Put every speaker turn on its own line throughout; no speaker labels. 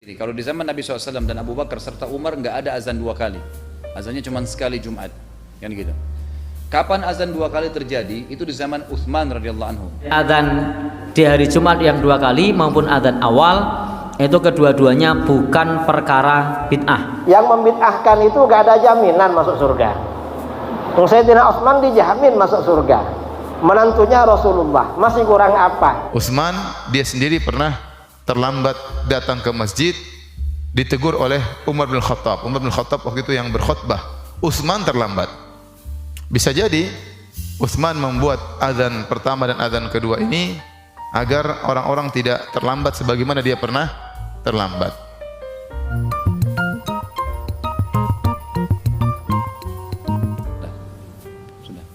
Jadi kalau di zaman Nabi SAW dan Abu Bakar serta Umar nggak ada azan dua kali, azannya cuma sekali Jumat, kan gitu. Kapan azan dua kali terjadi? Itu di zaman Utsman radhiyallahu anhu.
Azan di hari Jumat yang dua kali maupun azan awal itu kedua-duanya bukan perkara bid'ah.
Yang membid'ahkan itu gak ada jaminan masuk surga. Sayyidina Utsman dijamin masuk surga. Menantunya Rasulullah, masih kurang apa?
Utsman dia sendiri pernah terlambat datang ke masjid, ditegur oleh Umar bin Khattab. Umar bin Khattab waktu itu yang berkhutbah. Utsman terlambat. Bisa jadi Utsman membuat azan pertama dan azan kedua ini agar orang-orang tidak terlambat sebagaimana dia pernah terlambat.
Sudah.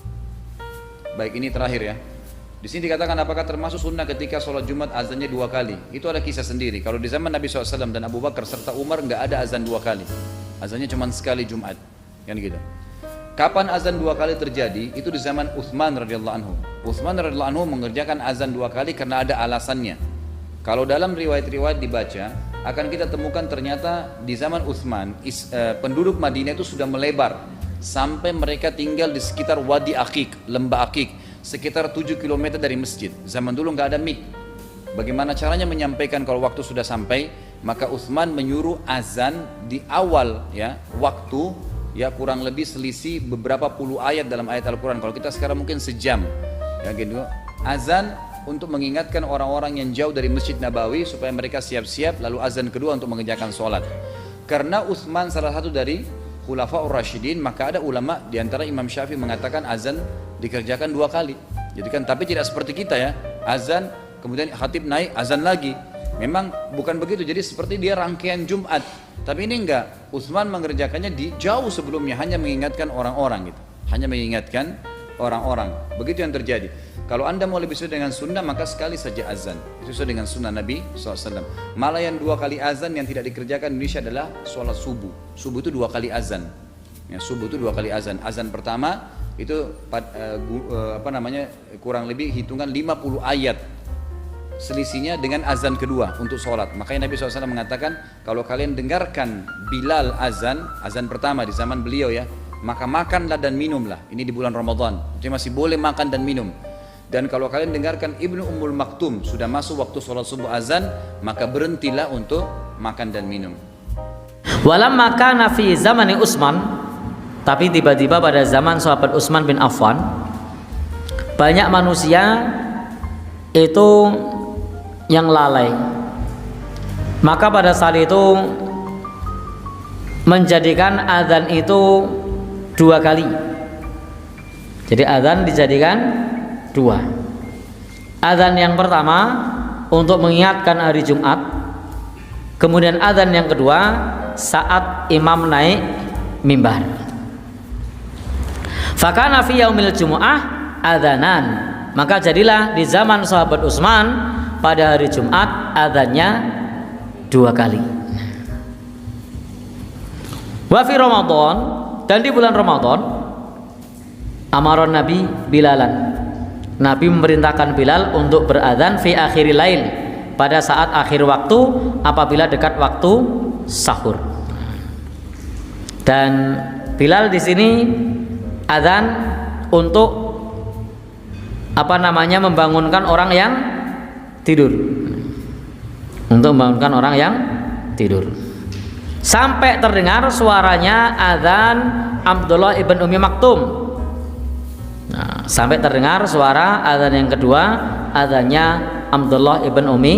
Baik, ini terakhir ya. Di sini dikatakan apakah termasuk sunnah ketika sholat Jumat azannya dua kali? Itu ada kisah sendiri. Kalau di zaman Nabi SAW dan Abu Bakar serta Umar nggak ada azan dua kali. Azannya cuma sekali Jumat, kan gitu. Kapan azan dua kali terjadi? Itu di zaman Utsman radhiyallahu anhu. Utsman radhiyallahu anhu mengerjakan azan dua kali karena ada alasannya. Kalau dalam riwayat-riwayat dibaca, akan kita temukan ternyata di zaman Utsman penduduk Madinah itu sudah melebar sampai mereka tinggal di sekitar Wadi Aqiq, lembah Aqiq, sekitar 7 km dari masjid. Zaman dulu nggak ada mik. Bagaimana caranya menyampaikan kalau waktu sudah sampai? Maka Utsman menyuruh azan di awal ya waktu, ya kurang lebih selisih beberapa puluh ayat dalam ayat Al-Quran. Kalau kita sekarang mungkin sejam ya gitu. Azan untuk mengingatkan orang-orang yang jauh dari Masjid Nabawi supaya mereka siap-siap, lalu azan kedua untuk mengerjakan sholat. Karena Utsman salah satu dari Khulafaur Rasyidin, maka ada ulama di antara Imam Syafi'i mengatakan azan dikerjakan dua kali. Jadi kan, tapi tidak seperti kita ya, azan kemudian khatib naik azan lagi. Memang bukan begitu. Jadi seperti dia rangkaian Jumat. Tapi ini enggak. Utsman mengerjakannya di jauh sebelumnya, hanya mengingatkan orang-orang gitu. Hanya mengingatkan orang-orang. Begitu yang terjadi. Kalau Anda mau lebih sesuai dengan sunnah, maka sekali saja azan. Itu sesuai dengan sunnah Nabi SAW. Malah yang dua kali azan yang tidak dikerjakan di Indonesia adalah sholat subuh. Subuh itu dua kali azan. Ya, subuh itu dua kali azan. Azan pertama itu kurang lebih hitungan 50 ayat. Selisihnya dengan azan kedua untuk sholat. Makanya Nabi SAW mengatakan, kalau kalian dengarkan Bilal azan pertama di zaman beliau ya, maka makanlah dan minumlah. Ini di bulan Ramadan, jadi masih boleh makan dan minum. Dan kalau kalian dengarkan Ibnu Ummul Maktum sudah masuk waktu sholat subuh azan, maka berhentilah untuk makan dan minum.
Walamma kana fi zamani Utsman, tapi tiba-tiba pada zaman sahabat Utsman bin Affan, banyak manusia itu yang lalai. Maka pada saat itu menjadikan azan itu dua kali. Jadi azan dijadikan dua. Azan yang pertama untuk mengingatkan hari Jumat, kemudian azan yang kedua saat imam naik mimbar. Fakana fi yaumil jumu'ah adzanan, maka jadilah di zaman sahabat Utsman pada hari Jumat azannya dua kali. Wa fi Ramadan, dan di bulan Ramadan amaron Nabi Bilalan, Nabi memerintahkan Bilal untuk berazan fi akhiril lail, pada saat akhir waktu apabila dekat waktu sahur. Dan Bilal di sini azan untuk membangunkan orang yang tidur. Untuk membangunkan orang yang tidur. Sampai terdengar suaranya azan Abdullah ibn Ummi Maktum. Nah, sampai terdengar suara azan yang kedua, azannya Abdullah ibn Ummi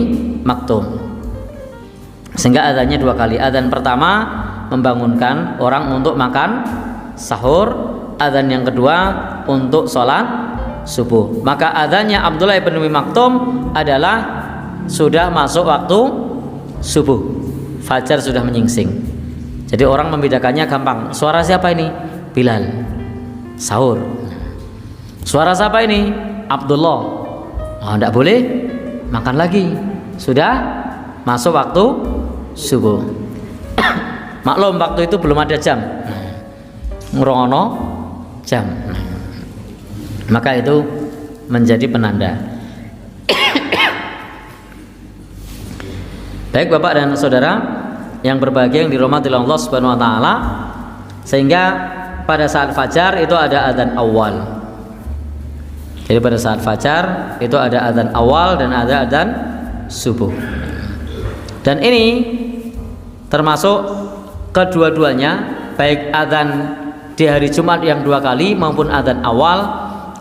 Maktum. Sehingga azannya dua kali. Azan pertama membangunkan orang untuk makan sahur, azan yang kedua untuk sholat subuh. Maka azannya Abdullah ibn Ummi Maktum adalah sudah masuk waktu subuh, fajar sudah menyingsing. Jadi orang membedakannya gampang. Suara siapa ini? Bilal, sahur. Suara siapa ini? Abdullah. Oh, tidak boleh makan lagi, sudah masuk waktu subuh. Maklum waktu itu belum ada jam, ngerongono jam. Maka itu menjadi penanda. Baik Bapak dan Saudara yang berbahagia yang dirahmati oleh Allah Subhanahu wa taala, sehingga pada saat fajar itu ada adzan awal. Jadi pada saat fajar itu ada adzan awal dan ada adzan subuh. Dan ini termasuk kedua-duanya, baik adzan di hari Jumat yang 2 kali maupun adzan awal,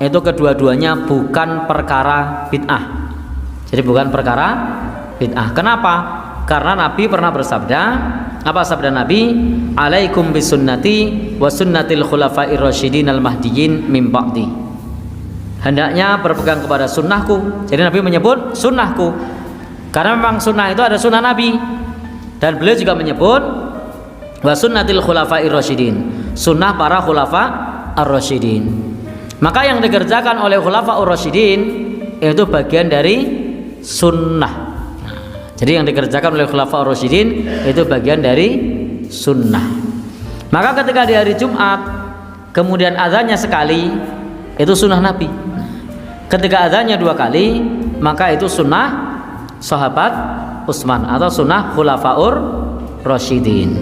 itu kedua-duanya bukan perkara bid'ah. Jadi bukan perkara bid'ah. Kenapa? Karena Nabi pernah bersabda, apa sabda Nabi? Alaikum bisunnati wa sunnatil khulafa'ir rasyidin al-mahdiyyin min ba'di. Hendaknya berpegang kepada sunnahku. Jadi Nabi menyebut sunnahku karena memang sunnah itu ada sunnah Nabi. Dan beliau juga menyebut wa sunnatil khulafa'ir rasyidin, sunnah para khulafa ar-rasyidin. Maka yang dikerjakan oleh khulafa ar-rasyidin itu bagian dari sunnah. Jadi yang dikerjakan oleh khulafa ar-rasyidin itu bagian dari sunnah. Maka ketika di hari Jumat kemudian azannya sekali, itu sunnah Nabi. Ketika azannya 2 kali, maka itu sunnah sahabat Utsman atau sunnah khulafaur rasyidin.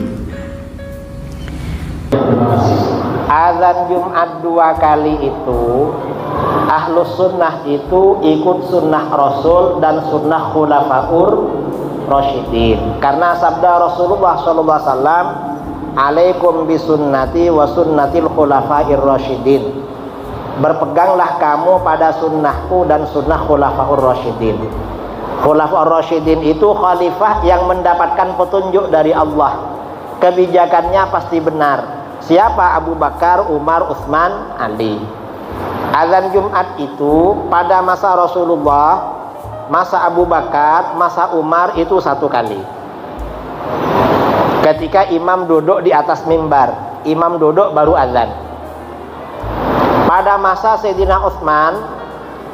Azan Jumat 2 kali itu Ahlus Sunnah itu ikut sunnah Rasul dan sunnah khulafaur rasyidin. Karena sabda Rasulullah SAW, alaikum bisunnati wa sunnatil khulafair rasyidin, berpeganglah kamu pada sunnahku dan sunnah khulafaur rasyidin. Khulafaur rasyidin itu khalifah yang mendapatkan petunjuk dari Allah, kebijakannya pasti benar. Siapa? Abu Bakar, Umar, Utsman, Ali. Azan Jumat itu pada masa Rasulullah, masa Abu Bakar, masa Umar itu 1 kali. Ketika imam duduk di atas mimbar, imam duduk baru azan. Pada masa Sayyidina Utsman,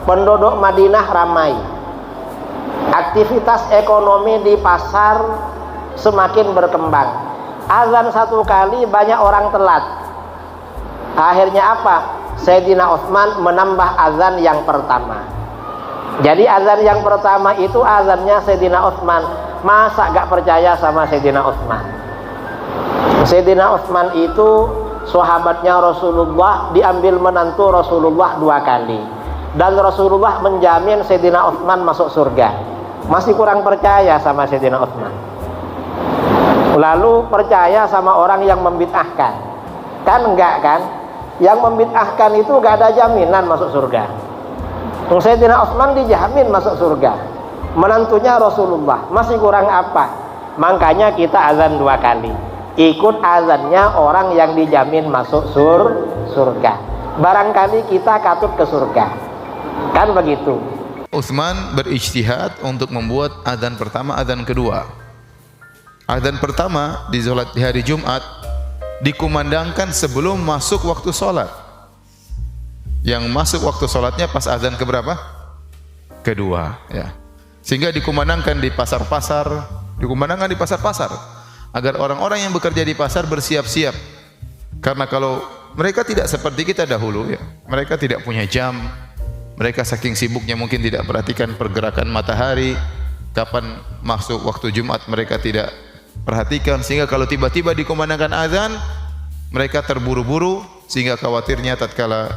penduduk Madinah ramai. Aktivitas ekonomi di pasar semakin berkembang. Azan 1 kali banyak orang telat. Akhirnya apa? Sayyidina Utsman menambah azan yang pertama. Jadi azan yang pertama itu azannya Sayyidina Utsman. Masa gak percaya sama Sayyidina Utsman? Sayyidina Utsman itu sahabatnya Rasulullah, diambil menantu Rasulullah 2 kali. Dan Rasulullah menjamin Sayyidina Utsman masuk surga. Masih kurang percaya sama Sayyidina Utsman. Lalu percaya sama orang yang membid'ahkan. Kan enggak kan? Yang membid'ahkan itu gak ada jaminan masuk surga. Sayyidina Utsman dijamin masuk surga. Menantunya Rasulullah, masih kurang apa? Makanya kita azan 2 kali. Ikut azannya orang yang dijamin masuk surga. Barangkali kita katut ke surga. Kan begitu.
Utsman berijtihad untuk membuat azan pertama, azan kedua. Azan pertama di hari Jumat dikumandangkan sebelum masuk waktu sholat. Yang masuk waktu sholatnya pas azan keberapa? Kedua, ya. Sehingga dikumandangkan di pasar-pasar, agar orang-orang yang bekerja di pasar bersiap-siap. Karena kalau mereka tidak seperti kita dahulu, ya, mereka tidak punya jam. Mereka saking sibuknya mungkin tidak perhatikan pergerakan matahari, kapan masuk waktu Jumat mereka tidak perhatikan, sehingga kalau tiba-tiba dikumandangkan azan mereka terburu-buru, sehingga khawatirnya tatkala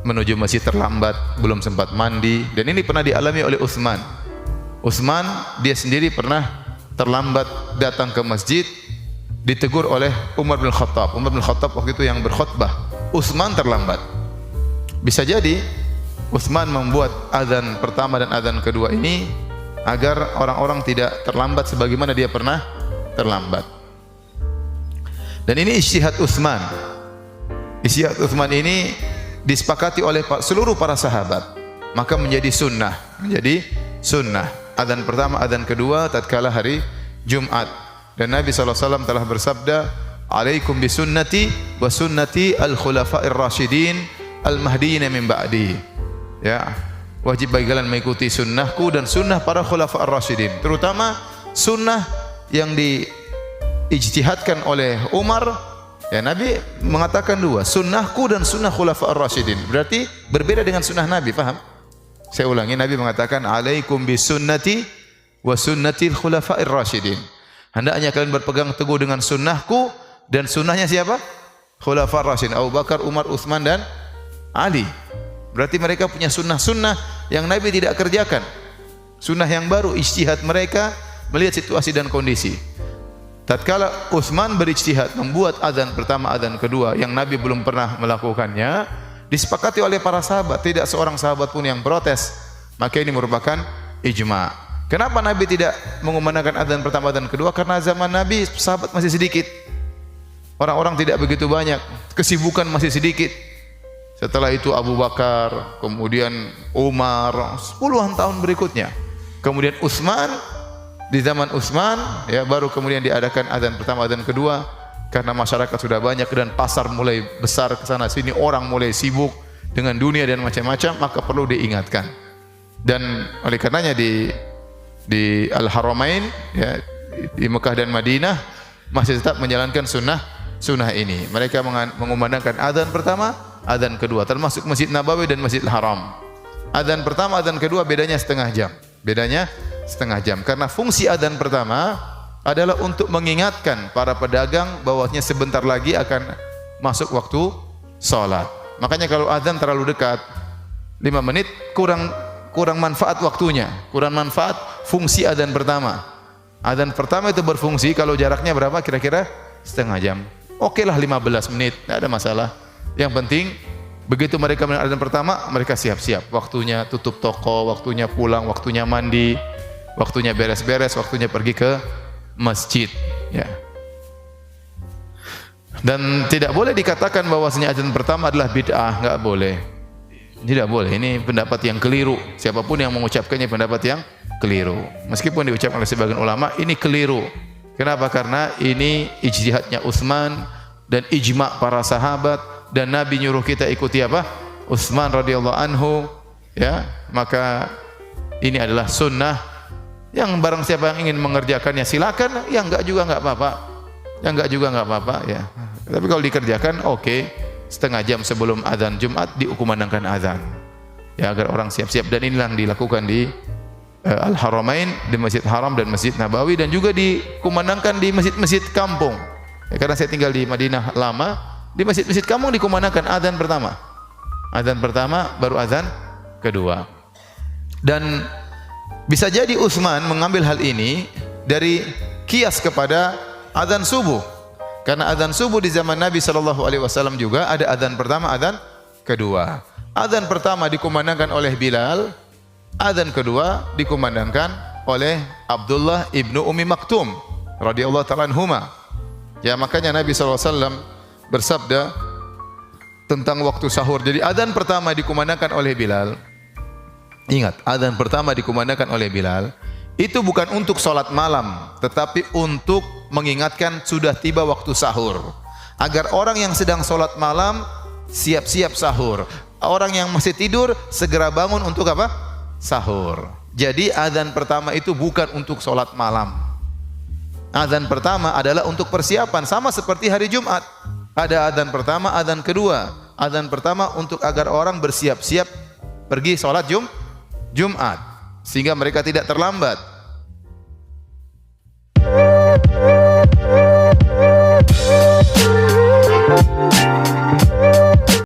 menuju masjid terlambat, belum sempat mandi. Dan ini pernah dialami oleh Utsman. Utsman dia sendiri pernah terlambat datang ke masjid, ditegur oleh Umar bin Khattab. Umar bin Khattab waktu itu yang berkhutbah, Utsman terlambat. Bisa jadi Utsman membuat azan pertama dan azan kedua ini agar orang-orang tidak terlambat sebagaimana dia pernah terlambat. Dan ini ijtihad Utsman. Ijtihad Utsman ini disepakati oleh seluruh para sahabat, maka menjadi sunnah. Azan pertama, azan kedua tatkala hari Jumat. Dan Nabi SAW telah bersabda, alaikum bisunnati wa sunnati al-khulafa'ir rasyidin al-mahdiyyin min ba'di. Ya, wajib bagi kalian mengikuti sunnahku dan sunnah para khulafa ar-rasyidin, terutama sunnah yang diijtihadkan oleh Umar. Ya, Nabi mengatakan 2, sunnahku dan sunnah khulafa ar-rasyidin. Berarti berbeda dengan sunnah Nabi, paham? Saya ulangi, Nabi mengatakan alaikum bisunnati wa sunnatil khulafa'ir rasyidin. Hendaknya kalian berpegang teguh dengan sunnahku dan sunnahnya siapa? Khulafa'ir rasyidin, Abu Bakar, Umar, Utsman dan Ali. Berarti mereka punya sunnah-sunnah yang Nabi tidak kerjakan. Sunnah yang baru, ijtihad mereka melihat situasi dan kondisi. Tatkala Utsman berijtihad membuat azan pertama, azan kedua yang Nabi belum pernah melakukannya, disepakati oleh para sahabat, tidak seorang sahabat pun yang protes. Maka ini merupakan ijma'. Kenapa Nabi tidak mengumandangkan azan pertama dan kedua? Karena zaman Nabi sahabat masih sedikit. Orang-orang tidak begitu banyak, kesibukan masih sedikit. Setelah itu Abu Bakar, kemudian Umar, puluhan tahun berikutnya. Kemudian Utsman, di zaman Utsman ya baru kemudian diadakan azan pertama, azan kedua karena masyarakat sudah banyak dan pasar mulai besar ke sana sini, orang mulai sibuk dengan dunia dan macam-macam, maka perlu diingatkan. Dan oleh karenanya di Al-Haramain ya, di Mekah dan Madinah masih tetap menjalankan sunnah ini. Mereka mengumandangkan azan pertama, azan kedua, termasuk Masjid Nabawi dan Masjidil Haram. Azan pertama, azan kedua bedanya setengah jam. Bedanya setengah jam karena fungsi azan pertama adalah untuk mengingatkan para pedagang bahwasanya sebentar lagi akan masuk waktu salat. Makanya kalau azan terlalu dekat 5 menit kurang manfaat waktunya, kurang manfaat fungsi azan pertama. Azan pertama itu berfungsi kalau jaraknya berapa? Kira-kira setengah jam. Oke lah 15 menit, tidak ada masalah. Yang penting begitu mereka mendengar azan pertama, mereka siap-siap. Waktunya tutup toko, waktunya pulang, waktunya mandi, waktunya beres-beres, waktunya pergi ke masjid. Ya. Dan tidak boleh dikatakan bahwasanya azan pertama adalah bid'ah, enggak boleh. Tidak boleh. Ini pendapat yang keliru. Siapapun yang mengucapkannya pendapat yang keliru. Meskipun diucapkan oleh sebagian ulama, ini keliru. Kenapa? Karena ini ijtihadnya Utsman dan ijma' para sahabat. Dan Nabi nyuruh kita ikuti apa? Utsman radhiyallahu anhu, ya. Maka ini adalah sunnah yang barang siapa yang ingin mengerjakannya silakan, yang enggak juga enggak apa-apa. Yang enggak juga enggak apa-apa ya. Tapi kalau dikerjakan oke, setengah jam sebelum azan Jumat dikumandangkan azan. Ya agar orang siap-siap, dan inilah yang dilakukan di Al-Haramain, di Masjid Haram dan Masjid Nabawi, dan juga dikumandangkan di masjid-masjid kampung. Ya, karena saya tinggal di Madinah lama, di masjid-masjid kampung dikumandangkan azan pertama. Azan pertama baru azan kedua. Dan bisa jadi Utsman mengambil hal ini dari kias kepada azan subuh. Karena azan subuh di zaman Nabi SAW juga ada azan pertama, azan kedua. Azan pertama dikumandangkan oleh Bilal, azan kedua dikumandangkan oleh Abdullah ibnu Ummi Maktum radhiyallahu ta'ala anhuma. Ya makanya Nabi SAW bersabda tentang waktu sahur. Jadi azan pertama dikumandangkan oleh Bilal. Ingat, azan pertama dikumandangkan oleh Bilal itu bukan untuk salat malam, tetapi untuk mengingatkan sudah tiba waktu sahur. Agar orang yang sedang salat malam siap-siap sahur. Orang yang masih tidur segera bangun untuk apa? Sahur. Jadi azan pertama itu bukan untuk salat malam. Azan pertama adalah untuk persiapan, sama seperti hari Jumat. Ada azan pertama, azan kedua. Azan pertama untuk agar orang bersiap-siap pergi sholat Jumat, sehingga mereka tidak terlambat.